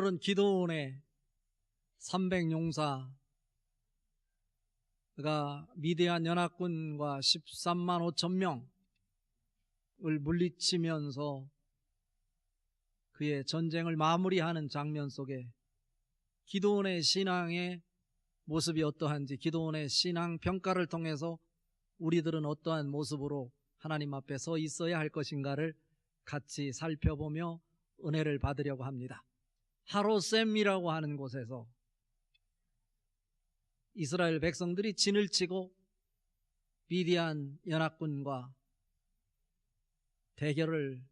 오늘은 기도원의 300용사가 미디안 연합군과 13만 5천 명을 물리치면서 그의 전쟁을 마무리하는 장면 속에 기도원의 신앙의 모습이 어떠한지, 기도원의 신앙 평가를 통해서 우리들은 어떠한 모습으로 하나님 앞에 서 있어야 할 것인가를 같이 살펴보며 은혜를 받으려고 합니다. 하로셈이라고 하는 곳에서 이스라엘 백성들이 진을 치고 미디안 연합군과 대결을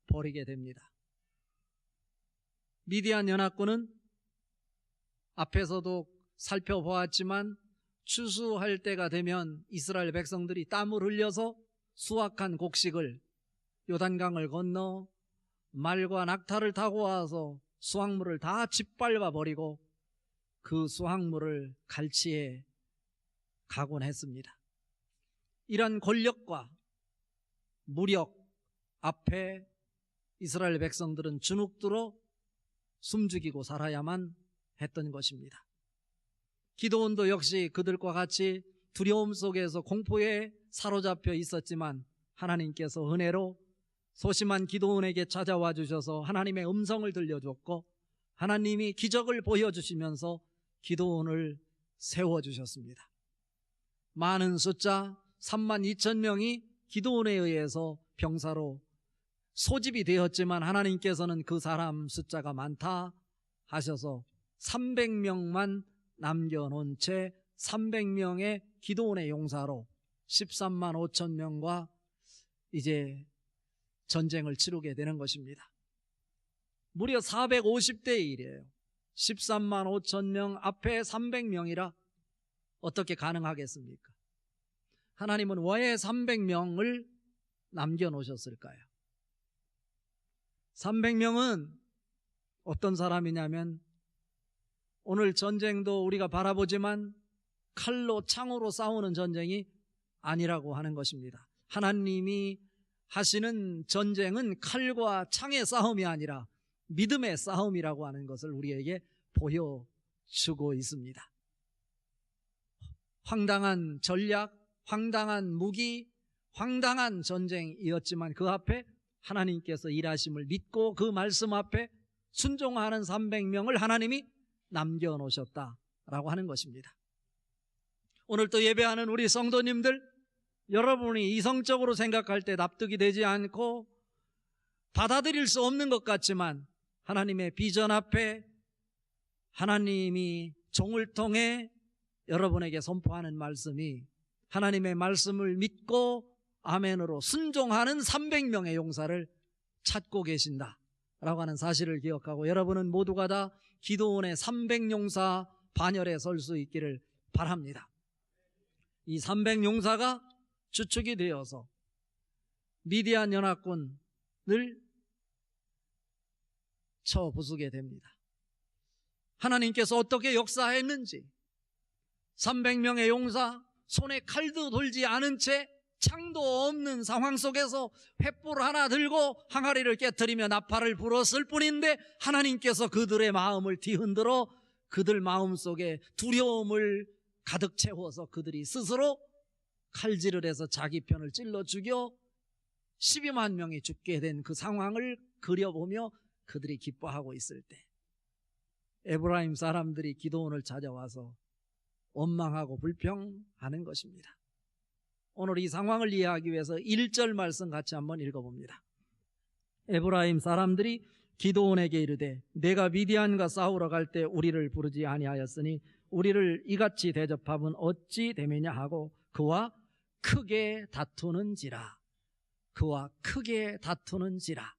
벌이게 됩니다. 미디안 연합군은 앞에서도 살펴보았지만 추수할 때가 되면 이스라엘 백성들이 땀을 흘려서 수확한 곡식을 요단강을 건너 말과 낙타를 타고 와서 수확물을 다 짓밟아 버리고 그 수확물을 갈치에 가곤 했습니다. 이런 권력과 무력 앞에 이스라엘 백성들은 주눅들어 숨죽이고 살아야만 했던 것입니다. 기드온도 역시 그들과 같이 두려움 속에서 공포에 사로잡혀 있었지만 하나님께서 은혜로 소심한 기드온에게 찾아와 주셔서 하나님의 음성을 들려줬고 하나님이 기적을 보여주시면서 기드온을 세워주셨습니다. 많은 숫자 3만 2천 명이 기드온에 의해서 병사로 소집이 되었지만 하나님께서는 그 사람 숫자가 많다 하셔서 300명만 남겨놓은 채 300명의 기드온의 용사로 13만 5천 명과 이제 전쟁을 치르게 되는 것입니다. 무려 450대 1이에요. 13만 5천 명 앞에 300명이라 어떻게 가능하겠습니까? 하나님은 왜 300명을 남겨놓으셨을까요? 300명은 어떤 사람이냐면 오늘 전쟁도 우리가 바라보지만 칼로 창으로 싸우는 전쟁이 아니라고 하는 것입니다. 하나님이 하시는 전쟁은 칼과 창의 싸움이 아니라 믿음의 싸움이라고 하는 것을 우리에게 보여주고 있습니다. 황당한 전략, 황당한 무기, 황당한 전쟁이었지만 그 앞에 하나님께서 일하심을 믿고 그 말씀 앞에 순종하는 300명을 하나님이 남겨놓으셨다라고 하는 것입니다. 오늘 또 예배하는 우리 성도님들, 여러분이 이성적으로 생각할 때 납득이 되지 않고 받아들일 수 없는 것 같지만 하나님의 비전 앞에 하나님이 종을 통해 여러분에게 선포하는 말씀이 하나님의 말씀을 믿고 아멘으로 순종하는 300명의 용사를 찾고 계신다라고 하는 사실을 기억하고 여러분은 모두가 다 기드온의 300용사 반열에 설 수 있기를 바랍니다. 이 300용사가 주축이 되어서 미디안 연합군을 쳐 부수게 됩니다. 하나님께서 어떻게 역사했는지 300명의 용사, 손에 칼도 돌지 않은 채 창도 없는 상황 속에서 횃불 하나 들고 항아리를 깨트리며 나팔을 불었을 뿐인데 하나님께서 그들의 마음을 뒤흔들어 그들 마음속에 두려움을 가득 채워서 그들이 스스로 칼질을 해서 자기 편을 찔러 죽여 12만 명이 죽게 된 그 상황을 그려보며 그들이 기뻐하고 있을 때 에브라임 사람들이 기드온을 찾아와서 원망하고 불평하는 것입니다. 오늘 이 상황을 이해하기 위해서 1절 말씀 같이 한번 읽어봅니다. 에브라임 사람들이 기드온에게 이르되 내가 미디안과 싸우러 갈 때 우리를 부르지 아니하였으니 우리를 이같이 대접함은 어찌 되매냐 하고 그와 크게 다투는지라. 그와 크게 다투는지라.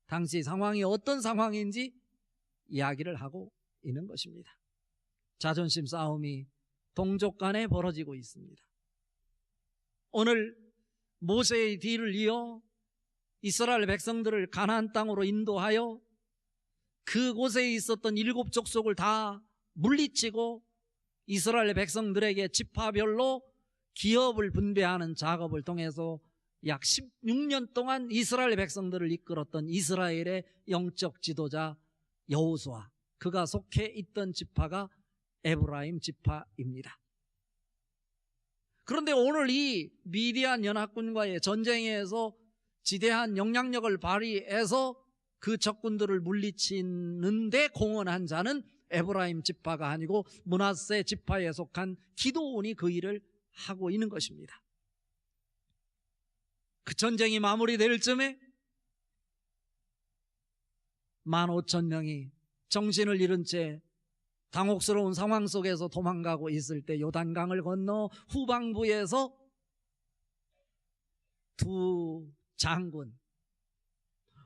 당시 상황이 어떤 상황인지 이야기를 하고 있는 것입니다. 자존심 싸움이 동족 간에 벌어지고 있습니다. 오늘 모세의 뒤를 이어 이스라엘 백성들을 가나안 땅으로 인도하여 그곳에 있었던 7 족속을 다 물리치고 이스라엘 백성들에게 지파별로 기업을 분배하는 작업을 통해서 약 16년 동안 이스라엘 백성들을 이끌었던 이스라엘의 영적 지도자 여호수아, 그가 속해 있던 지파가 에브라임 지파입니다. 그런데 오늘 이 미디안 연합군과의 전쟁에서 지대한 영향력을 발휘해서 그 적군들을 물리치는데 공헌한 자는 에브라임 지파가 아니고 므낫세 지파에 속한 기드온이 그 일을 하고 있는 것입니다. 그 전쟁이 마무리될 쯤에 15,000명이 정신을 잃은 채 당혹스러운 상황 속에서 도망가고 있을 때 요단강을 건너 후방부에서 두 장군,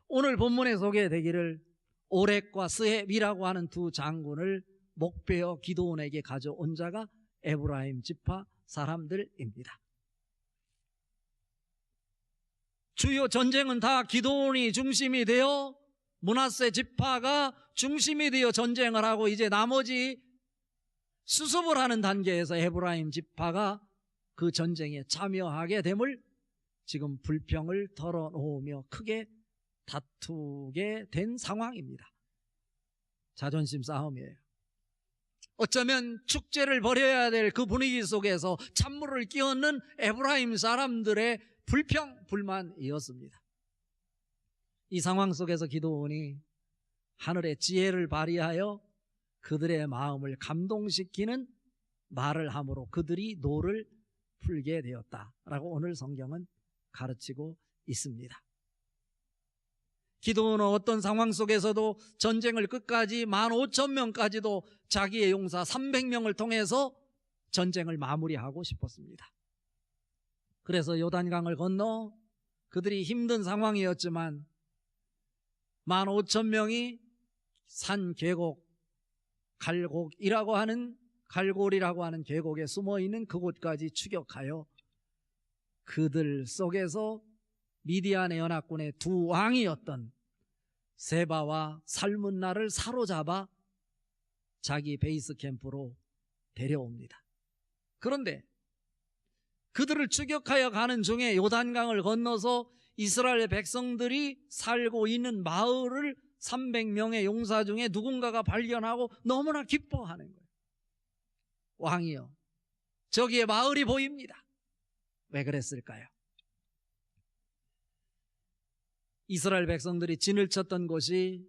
오늘 본문에 소개되기를 오렉과 스헤비라고 하는 두 장군을 목베어 기드온에게 가져온 자가 에브라임 지파 사람들입니다. 주요 전쟁은 다 기드온이 중심이 되어 므낫세 지파가 중심이 되어 전쟁을 하고 이제 나머지 수습을 하는 단계에서 에브라임 지파가 그 전쟁에 참여하게 됨을 지금 불평을 털어놓으며 크게 다투게 된 상황입니다. 자존심 싸움이에요. 어쩌면 축제를 벌여야 될 그 분위기 속에서 찬물을 끼얹는 에브라임 사람들의 불평, 불만이었습니다. 이 상황 속에서 기드온이 하늘의 지혜를 발휘하여 그들의 마음을 감동시키는 말을 함으로 그들이 노를 풀게 되었다라고 오늘 성경은 가르치고 있습니다. 기드온은 어떤 상황 속에서도 전쟁을 끝까지 15,000명까지도 자기의 용사 300명을 통해서 전쟁을 마무리하고 싶었습니다. 그래서 요단강을 건너 그들이 힘든 상황이었지만 15,000명이 산 계곡, 갈골이라고 하는 계곡에 숨어있는 그곳까지 추격하여 그들 속에서 미디안의 연합군의 두 왕이었던 세바와 살문나를 사로잡아 자기 베이스 캠프로 데려옵니다. 그런데 그들을 추격하여 가는 중에 요단강을 건너서 이스라엘 백성들이 살고 있는 마을을 300명의 용사 중에 누군가가 발견하고 너무나 기뻐하는 거예요. 왕이여, 저기에 마을이 보입니다. 왜 그랬을까요? 이스라엘 백성들이 진을 쳤던 곳이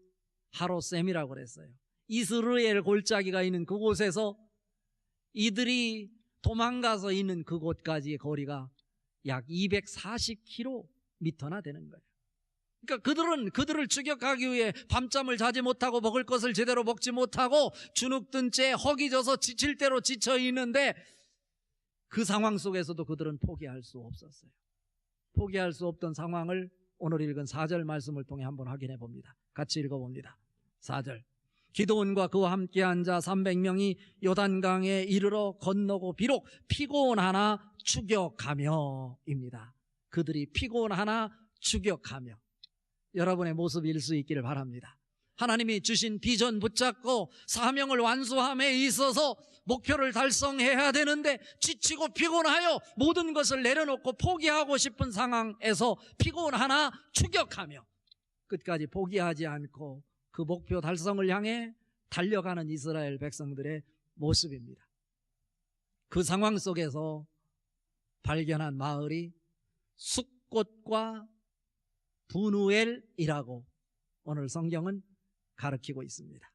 하롯셈이라고 그랬어요. 이스라엘 골짜기가 있는 그곳에서 이들이 도망가서 있는 그곳까지의 거리가 약 240km나 되는 거예요. 그러니까 그들을 추격하기 위해 밤잠을 자지 못하고 먹을 것을 제대로 먹지 못하고 주눅든 채 허기져서 지칠 대로 지쳐 있는데 그 상황 속에서도 그들은 포기할 수 없었어요. 포기할 수 없던 상황을 오늘 읽은 4절 말씀을 통해 한번 확인해 봅니다. 같이 읽어봅니다. 4절. 기드온과 그와 함께한 자 300명이 요단강에 이르러 건너고 비록 피곤하나 추격하며입니다. 그들이 피곤하나 추격하며. 여러분의 모습일 수 있기를 바랍니다. 하나님이 주신 비전 붙잡고 사명을 완수함에 있어서 목표를 달성해야 되는데 지치고 피곤하여 모든 것을 내려놓고 포기하고 싶은 상황에서 피곤하나 추격하며 끝까지 포기하지 않고 그 목표 달성을 향해 달려가는 이스라엘 백성들의 모습입니다. 그 상황 속에서 발견한 마을이 숫곳과 부누엘이라고 오늘 성경은 가르치고 있습니다.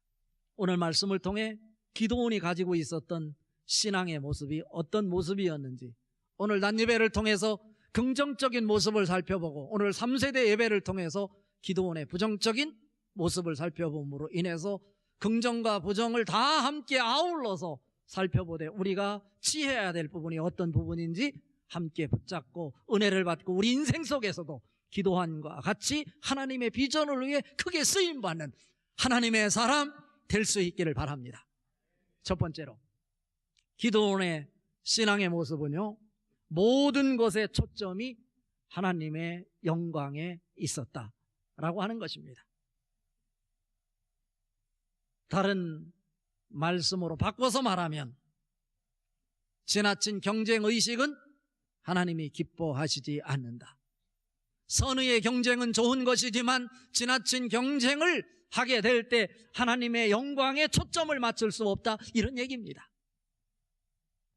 오늘 말씀을 통해 기드온이 가지고 있었던 신앙의 모습이 어떤 모습이었는지 오늘 낮예배를 통해서 긍정적인 모습을 살펴보고 오늘 3세대 예배를 통해서 기드온의 부정적인 모습을 살펴봄으로 인해서 긍정과 부정을 다 함께 아울러서 살펴보되 우리가 취해야 될 부분이 어떤 부분인지 함께 붙잡고 은혜를 받고 우리 인생 속에서도 기도함과 같이 하나님의 비전을 위해 크게 쓰임받는 하나님의 사람 될 수 있기를 바랍니다. 첫 번째로 기드온의 신앙의 모습은요, 모든 것의 초점이 하나님의 영광에 있었다라고 하는 것입니다. 다른 말씀으로 바꿔서 말하면 지나친 경쟁의식은 하나님이 기뻐하시지 않는다. 선의의 경쟁은 좋은 것이지만 지나친 경쟁을 하게 될 때 하나님의 영광에 초점을 맞출 수 없다, 이런 얘기입니다.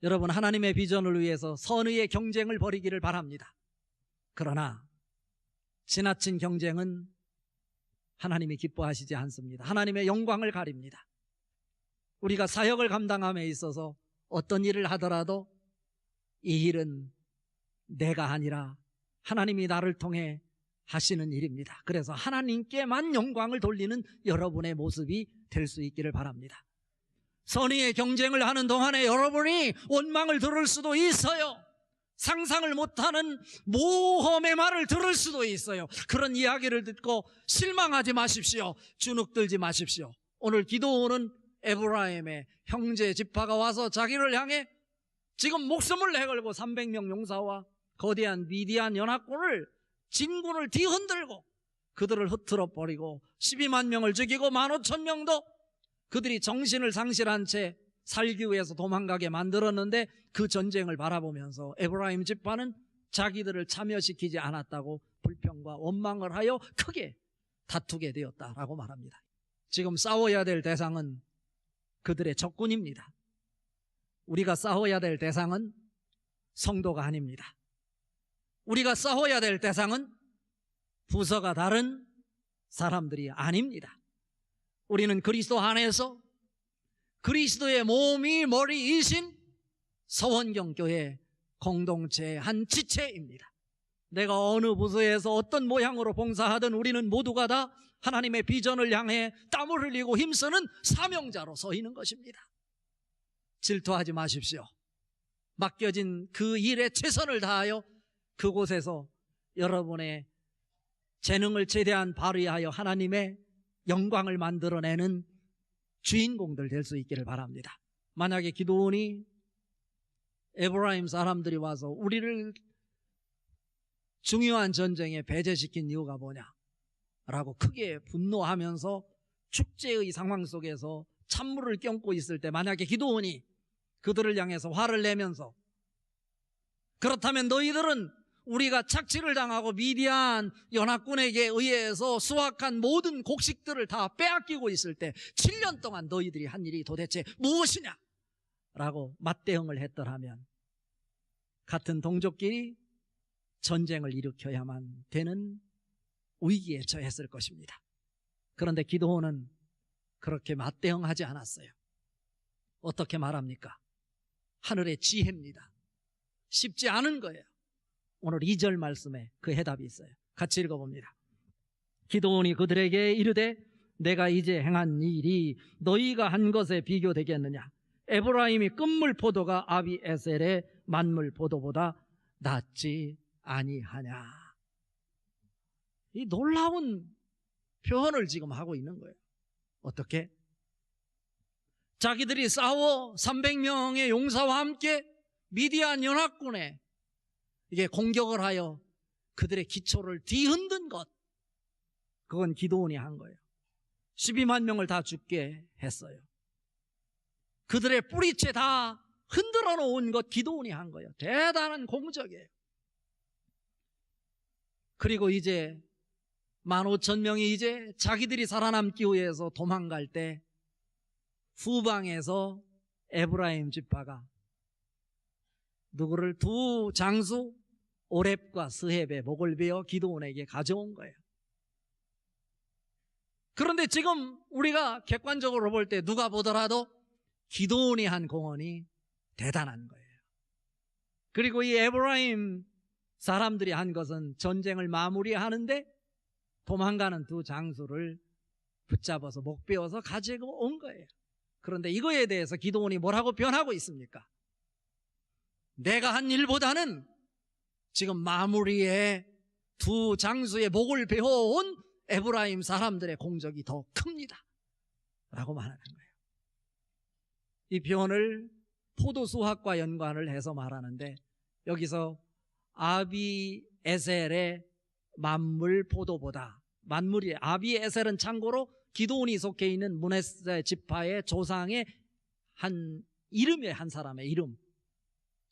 여러분, 하나님의 비전을 위해서 선의의 경쟁을 벌이기를 바랍니다. 그러나 지나친 경쟁은 하나님이 기뻐하시지 않습니다. 하나님의 영광을 가립니다. 우리가 사역을 감당함에 있어서 어떤 일을 하더라도 이 일은 내가 아니라 하나님이 나를 통해 하시는 일입니다. 그래서 하나님께만 영광을 돌리는 여러분의 모습이 될 수 있기를 바랍니다. 선의의 경쟁을 하는 동안에 여러분이 원망을 들을 수도 있어요. 상상을 못하는 모험의 말을 들을 수도 있어요. 그런 이야기를 듣고 실망하지 마십시오. 주눅들지 마십시오. 오늘 기도원은 에브라임의 형제 지파가 와서 자기를 향해 지금 목숨을 내걸고 300명 용사와 거대한 미디안 연합군을, 진군을 뒤흔들고 그들을 흩트러 버리고 12만 명을 죽이고 15,000명도 그들이 정신을 상실한 채 살기 위해서 도망가게 만들었는데, 그 전쟁을 바라보면서 에브라임 지파는 자기들을 참여시키지 않았다고 불평과 원망을 하여 크게 다투게 되었다라고 말합니다. 지금 싸워야 될 대상은 그들의 적군입니다. 우리가 싸워야 될 대상은 성도가 아닙니다. 우리가 싸워야 될 대상은 부서가 다른 사람들이 아닙니다. 우리는 그리스도 안에서 그리스도의 몸이 머리이신 서원경 교회 공동체의 한 지체입니다. 내가 어느 부서에서 어떤 모양으로 봉사하든 우리는 모두가 다 하나님의 비전을 향해 땀을 흘리고 힘쓰는 사명자로 서 있는 것입니다. 질투하지 마십시오. 맡겨진 그 일에 최선을 다하여 그곳에서 여러분의 재능을 최대한 발휘하여 하나님의 영광을 만들어내는 주인공들 될 수 있기를 바랍니다. 만약에 기도원이 에브라임 사람들이 와서 우리를 중요한 전쟁에 배제시킨 이유가 뭐냐라고 크게 분노하면서 축제의 상황 속에서 찬물을 껴안고 있을 때 만약에 기도원이 그들을 향해서 화를 내면서, 그렇다면 너희들은 우리가 착취를 당하고 미디안 연합군에게 의해서 수확한 모든 곡식들을 다 빼앗기고 있을 때 7년 동안 너희들이 한 일이 도대체 무엇이냐? 라고 맞대응을 했더라면 같은 동족끼리 전쟁을 일으켜야만 되는 위기에 처했을 것입니다. 그런데 기도원은 그렇게 맞대응하지 않았어요. 어떻게 말합니까? 하늘의 지혜입니다. 쉽지 않은 거예요. 오늘 2절 말씀에 그 해답이 있어요. 같이 읽어봅니다. 기도원이 그들에게 이르되 내가 이제 행한 일이 너희가 한 것에 비교되겠느냐? 에브라임이 끝물 포도가 아비에셀의 만물 포도보다 낫지 아니하냐? 이 놀라운 표현을 지금 하고 있는 거예요. 어떻게? 자기들이 싸워 300명의 용사와 함께 미디안 연합군에 이게 공격을 하여 그들의 기초를 뒤흔든 것, 그건 기도원이 한 거예요. 12만 명을 다 죽게 했어요. 그들의 뿌리채 다 흔들어 놓은 것 기도원이 한 거예요. 대단한 공적이에요. 그리고 이제 15,000명이 이제 자기들이 살아남기 위해서 도망갈 때 후방에서 에브라임 지파가 누구를, 두 장수 오렙과 스헵의 목을 베어 기도원에게 가져온 거예요. 그런데 지금 우리가 객관적으로 볼 때 누가 보더라도 기도원이 한 공헌이 대단한 거예요. 그리고 이 에브라임 사람들이 한 것은 전쟁을 마무리하는데 도망가는 두 장수를 붙잡아서 목 베어서 가지고 온 거예요. 그런데 이거에 대해서 기도원이 뭐라고 변하고 있습니까? 내가 한 일보다는 지금 마무리에 두 장수의 목을 베어온 에브라임 사람들의 공적이 더 큽니다 라고 말하는 거예요. 이 표현을 포도수확과 연관을 해서 말하는데, 여기서 아비에셀의 만물 포도보다, 만물이, 아비에셀은 참고로 기도원이 속해 있는 므낫세 지파의 조상의 한 이름이에요. 한 사람의 이름.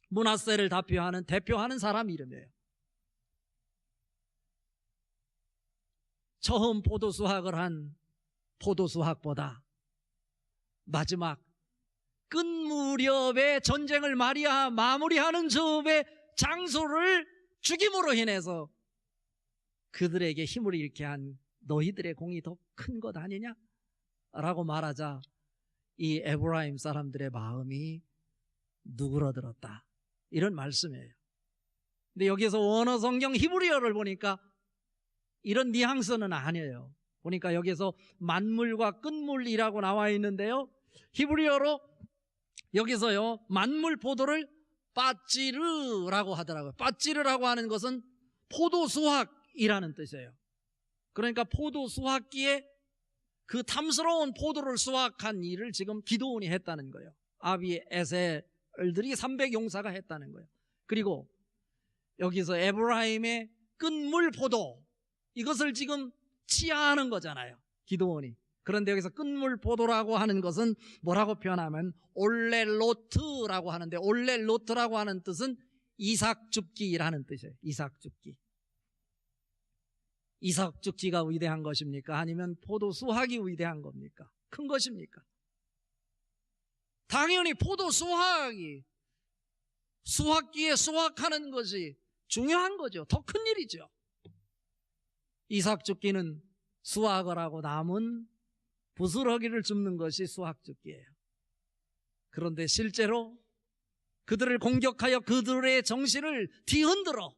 므낫세를 대표하는 사람 이름이에요. 처음 포도 수확을 한 포도수확보다 마지막 끝 무렵에 전쟁을 마무리하는 즈음에 장소를 죽임으로 인해서 그들에게 힘을 잃게 한 너희들의 공이 더 큰 것 아니냐? 라고 말하자 이 에브라임 사람들의 마음이 누그러들었다, 이런 말씀이에요. 근데 여기서 원어 성경 히브리어를 보니까 이런 뉘앙스는 아니에요. 보니까 여기서 만물과 끝물이라고 나와 있는데요, 히브리어로 여기서요 만물 포도를 빠찌르라고 하더라고요. 빠찌르라고 하는 것은 포도 수확이라는 뜻이에요. 그러니까 포도 수확기에 그 탐스러운 포도를 수확한 일을 지금 기드온이 했다는 거예요. 아비에셀들이 300용사가 했다는 거예요. 그리고 여기서 에브라임의 끝물 포도, 이것을 지금 치하하는 거잖아요, 기드온이. 그런데 여기서 끝물 포도라고 하는 것은 뭐라고 표현하면 올렐로트라고 하는데, 올렐로트라고 하는 뜻은 이삭 줍기라는 뜻이에요. 이삭 줍기. 이삭 줍기가 위대한 것입니까? 아니면 포도 수확이 위대한 겁니까? 큰 것입니까? 당연히 포도 수확기에 수확하는 것이 중요한 거죠. 더 큰 일이죠. 이삭 줍기는 수확을 하고 남은 부스러기를 줍는 것이 수확 줍기예요. 그런데 실제로 그들을 공격하여 그들의 정신을 뒤흔들어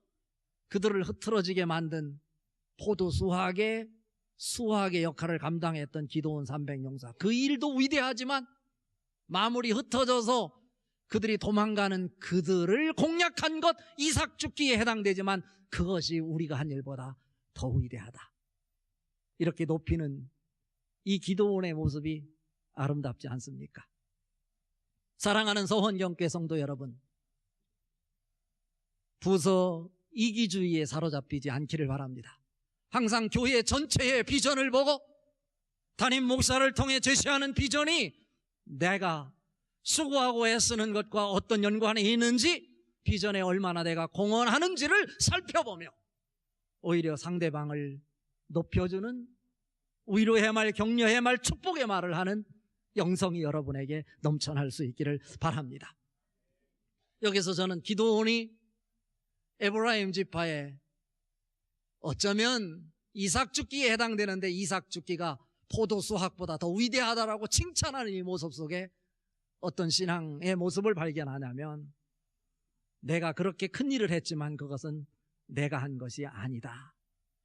그들을 흐트러지게 만든 포도 수확의 역할을 감당했던 기드온 300용사, 그 일도 위대하지만 마무리 흩어져서 그들이 도망가는 그들을 공략한 것, 이삭 줍기에 해당되지만 그것이 우리가 한 일보다 더 위대하다, 이렇게 높이는 이 기드온의 모습이 아름답지 않습니까? 사랑하는 서원경교회 성도 여러분, 부서 이기주의에 사로잡히지 않기를 바랍니다. 항상 교회 전체의 비전을 보고 담임 목사를 통해 제시하는 비전이 내가 수고하고 애쓰는 것과 어떤 연관이 있는지, 비전에 얼마나 내가 공헌하는지를 살펴보며 오히려 상대방을 높여주는 위로의 말, 격려의 말, 축복의 말을 하는 영성이 여러분에게 넘쳐날 수 있기를 바랍니다. 여기서 저는 기드온이 에브라임 지파에 어쩌면 이삭 줍기에 해당되는데, 이삭 줍기가 포도 수확보다 더 위대하다라고 칭찬하는 이 모습 속에 어떤 신앙의 모습을 발견하냐면, 내가 그렇게 큰 일을 했지만 그것은 내가 한 것이 아니다,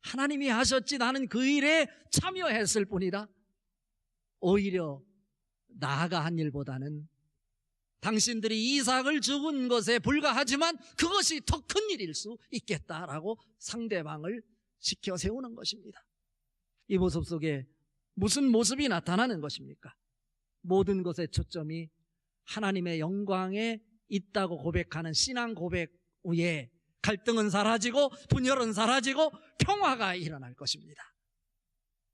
하나님이 하셨지 나는 그 일에 참여했을 뿐이다. 오히려 나아가 한 일보다는 당신들이 이삭을 죽은 것에 불과하지만 그것이 더 큰 일일 수 있겠다라고 상대방을 지켜 세우는 것입니다. 이 모습 속에 무슨 모습이 나타나는 것입니까? 모든 것의 초점이 하나님의 영광에 있다고 고백하는 신앙 고백 위에 갈등은 사라지고 분열은 사라지고 평화가 일어날 것입니다.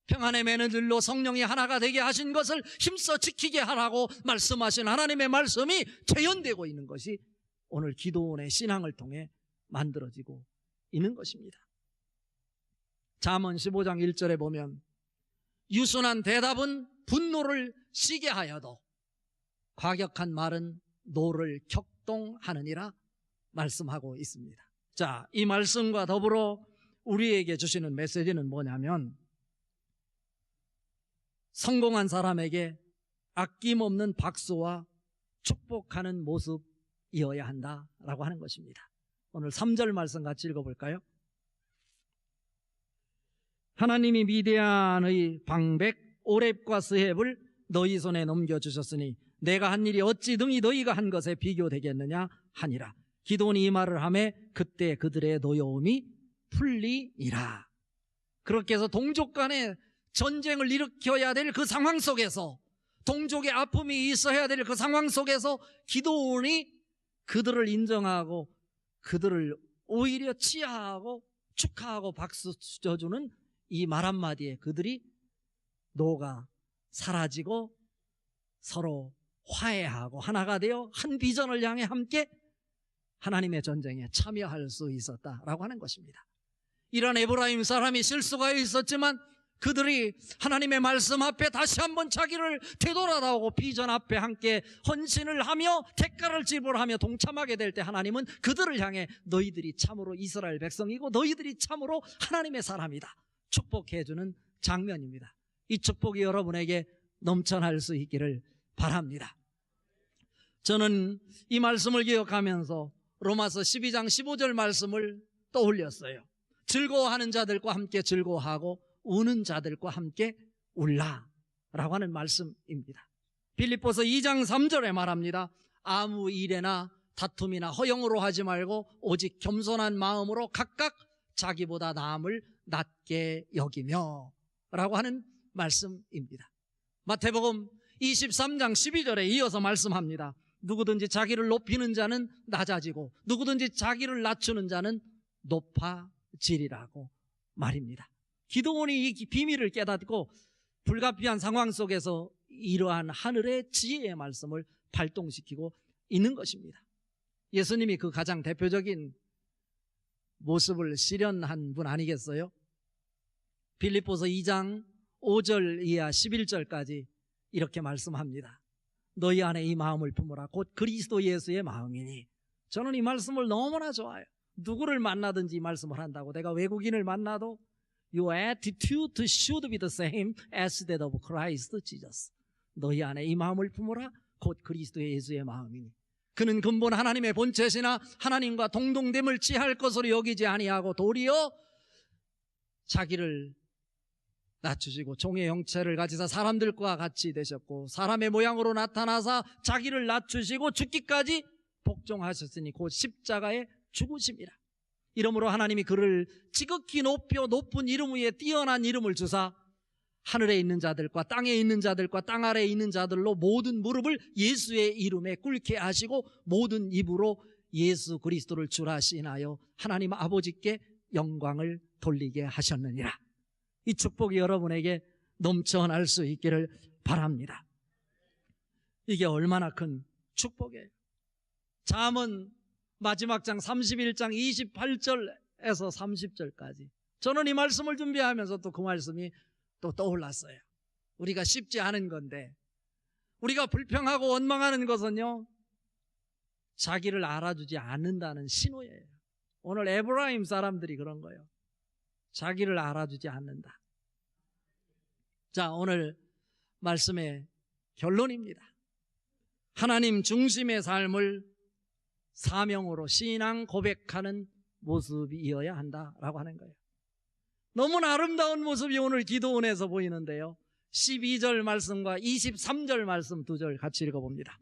평안의 매너들로 성령이 하나가 되게 하신 것을 힘써 지키게 하라고 말씀하신 하나님의 말씀이 재현되고 있는 것이 오늘 기드온의 신앙을 통해 만들어지고 있는 것입니다. 잠언 15장 1절에 보면 유순한 대답은 분노를 쉬게 하여도 과격한 말은 노를 격동하느니라 말씀하고 있습니다. 자, 이 말씀과 더불어 우리에게 주시는 메시지는 뭐냐면, 성공한 사람에게 아낌없는 박수와 축복하는 모습이어야 한다라고 하는 것입니다. 오늘 3절 말씀 같이 읽어볼까요? 하나님이 미디안의 방백 오렙과 스헵을 너희 손에 넘겨주셨으니 내가 한 일이 어찌 등이 너희가 한 것에 비교되겠느냐 하니라. 기드온이 이 말을 하매 그때 그들의 노여움이 풀리니라. 그렇게 해서 동족 간에 전쟁을 일으켜야 될 그 상황 속에서, 동족의 아픔이 있어야 될 그 상황 속에서 기드온이 그들을 인정하고 그들을 오히려 치하하고 축하하고 박수 쳐주는 이 말 한마디에 그들이 노가 사라지고 서로 화해하고 하나가 되어 한 비전을 향해 함께 하나님의 전쟁에 참여할 수 있었다라고 하는 것입니다. 이런 에브라임 사람이 실수가 있었지만 그들이 하나님의 말씀 앞에 다시 한번 자기를 되돌아다오고 비전 앞에 함께 헌신을 하며 대가를 지불하며 동참하게 될 때 하나님은 그들을 향해 너희들이 참으로 이스라엘 백성이고 너희들이 참으로 하나님의 사람이다 축복해 주는 장면입니다. 이 축복이 여러분에게 넘쳐날 수 있기를 바랍니다. 저는 이 말씀을 기억하면서 로마서 12장 15절 말씀을 떠올렸어요. 즐거워하는 자들과 함께 즐거워하고 우는 자들과 함께 울라 라고 하는 말씀입니다. 빌립보서 2장 3절에 말합니다. 아무 일에나 다툼이나 허영으로 하지 말고 오직 겸손한 마음으로 각각 자기보다 남을 낮게 여기며 라고 하는 말씀입니다. 마태복음 23장 12절에 이어서 말씀합니다. 누구든지 자기를 높이는 자는 낮아지고 누구든지 자기를 낮추는 자는 높아지리라고 말입니다. 기도원이 이 비밀을 깨닫고 불가피한 상황 속에서 이러한 하늘의 지혜의 말씀을 발동시키고 있는 것입니다. 예수님이 그 가장 대표적인 모습을 실현한 분 아니겠어요? 빌립보서 2장 5절 이하 11절까지 이렇게 말씀합니다. 너희 안에 이 마음을 품으라 곧 그리스도 예수의 마음이니. 저는 이 말씀을 너무나 좋아해요. 누구를 만나든지 이 말씀을 한다고. 내가 외국인을 만나도 Your attitude should be the same as that of Christ Jesus. 너희 안에 이 마음을 품으라 곧 그리스도 예수의 마음이니. 그는 근본 하나님의 본체시나 하나님과 동등됨을 취할 것으로 여기지 아니하고 도리어 자기를 낮추시고 종의 형체를 가지사 사람들과 같이 되셨고 사람의 모양으로 나타나사 자기를 낮추시고 죽기까지 복종하셨으니 곧 십자가에 죽으심이라. 이러므로 하나님이 그를 지극히 높여 높은 이름 위에 뛰어난 이름을 주사 하늘에 있는 자들과 땅에 있는 자들과 땅 아래에 있는 자들로 모든 무릎을 예수의 이름에 꿇게 하시고 모든 입으로 예수 그리스도를 주라 시인하여 하나님 아버지께 영광을 돌리게 하셨느니라. 이 축복이 여러분에게 넘쳐날 수 있기를 바랍니다. 이게 얼마나 큰 축복이에요. 잠언 마지막 장 31장 28절에서 30절까지 저는 이 말씀을 준비하면서 또 그 말씀이 또 떠올랐어요. 우리가 쉽지 않은 건데 우리가 불평하고 원망하는 것은요 자기를 알아주지 않는다는 신호예요. 오늘 에브라임 사람들이 그런 거예요. 자기를 알아주지 않는다. 자, 오늘 말씀의 결론입니다. 하나님 중심의 삶을 사명으로 신앙 고백하는 모습이어야 한다라고 하는 거예요. 너무나 아름다운 모습이 오늘 기도원에서 보이는데요. 12절 말씀과 23절 말씀 두 절 같이 읽어봅니다.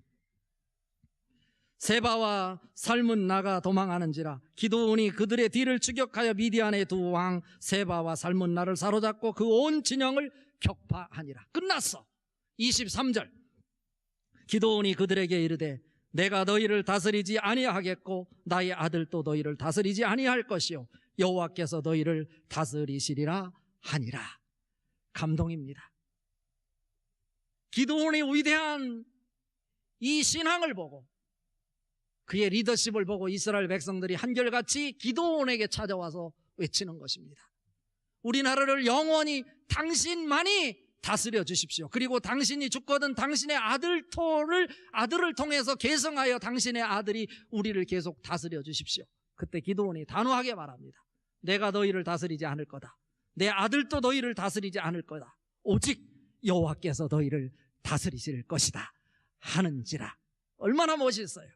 세바와 살문 나가 도망하는지라 기도원이 그들의 뒤를 추격하여 미디안의 두 왕 세바와 살문나를 사로잡고 그 온 진영을 격파하니라. 끝났어. 23절 기도원이 그들에게 이르되 내가 너희를 다스리지 아니하겠고 나의 아들도 너희를 다스리지 아니할 것이요 여호와께서 너희를 다스리시리라 하니라. 감동입니다. 기도원의 위대한 이 신앙을 보고 그의 리더십을 보고 이스라엘 백성들이 한결같이 기도원에게 찾아와서 외치는 것입니다. 우리나라를 영원히 당신만이 다스려 주십시오. 그리고 당신이 죽거든 당신의 아들을 통해서 계승하여 당신의 아들이 우리를 계속 다스려 주십시오. 그때 기도원이 단호하게 말합니다. 내가 너희를 다스리지 않을 거다. 내 아들도 너희를 다스리지 않을 거다. 오직 여호와께서 너희를 다스리실 것이다 하는지라. 얼마나 멋있어요.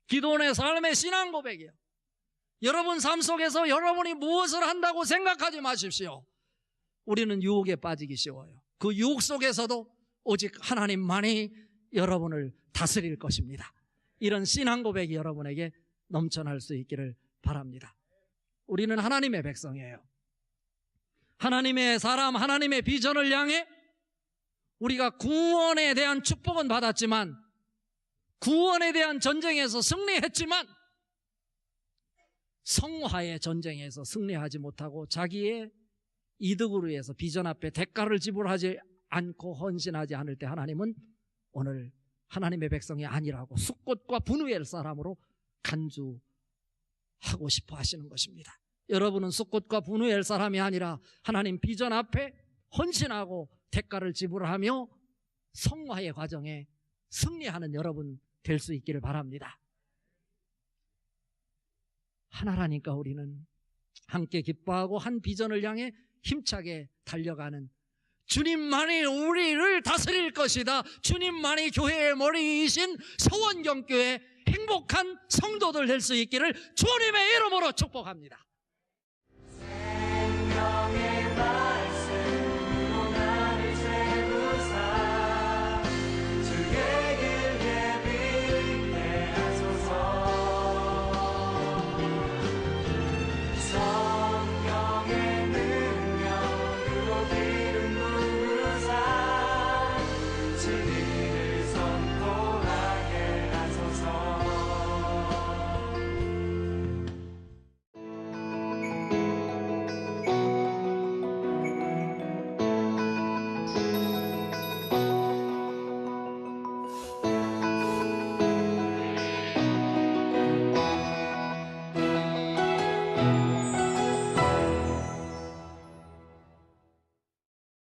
기도원의 삶의 신앙 고백이에요. 여러분 삶 속에서 여러분이 무엇을 한다고 생각하지 마십시오. 우리는 유혹에 빠지기 쉬워요. 그 유혹 속에서도 오직 하나님만이 여러분을 다스릴 것입니다. 이런 신앙 고백이 여러분에게 넘쳐날 수 있기를 바랍니다. 우리는 하나님의 백성이에요. 하나님의 사람, 하나님의 비전을 향해 우리가 구원에 대한 축복은 받았지만 구원에 대한 전쟁에서 승리했지만 성화의 전쟁에서 승리하지 못하고 자기의 이득으로 해서 비전 앞에 대가를 지불하지 않고 헌신하지 않을 때 하나님은 오늘 하나님의 백성이 아니라고 숫꽃과 분우엘 사람으로 간주하고 싶어 하시는 것입니다. 여러분은 숫꽃과 분우엘 사람이 아니라 하나님 비전 앞에 헌신하고 대가를 지불하며 성화의 과정에 승리하는 여러분 될 수 있기를 바랍니다. 하나라니까 우리는 함께 기뻐하고 한 비전을 향해 힘차게 달려가는, 주님만이 우리를 다스릴 것이다, 주님만이 교회의 머리이신 서원경교회 행복한 성도들 될 수 있기를 주님의 이름으로 축복합니다.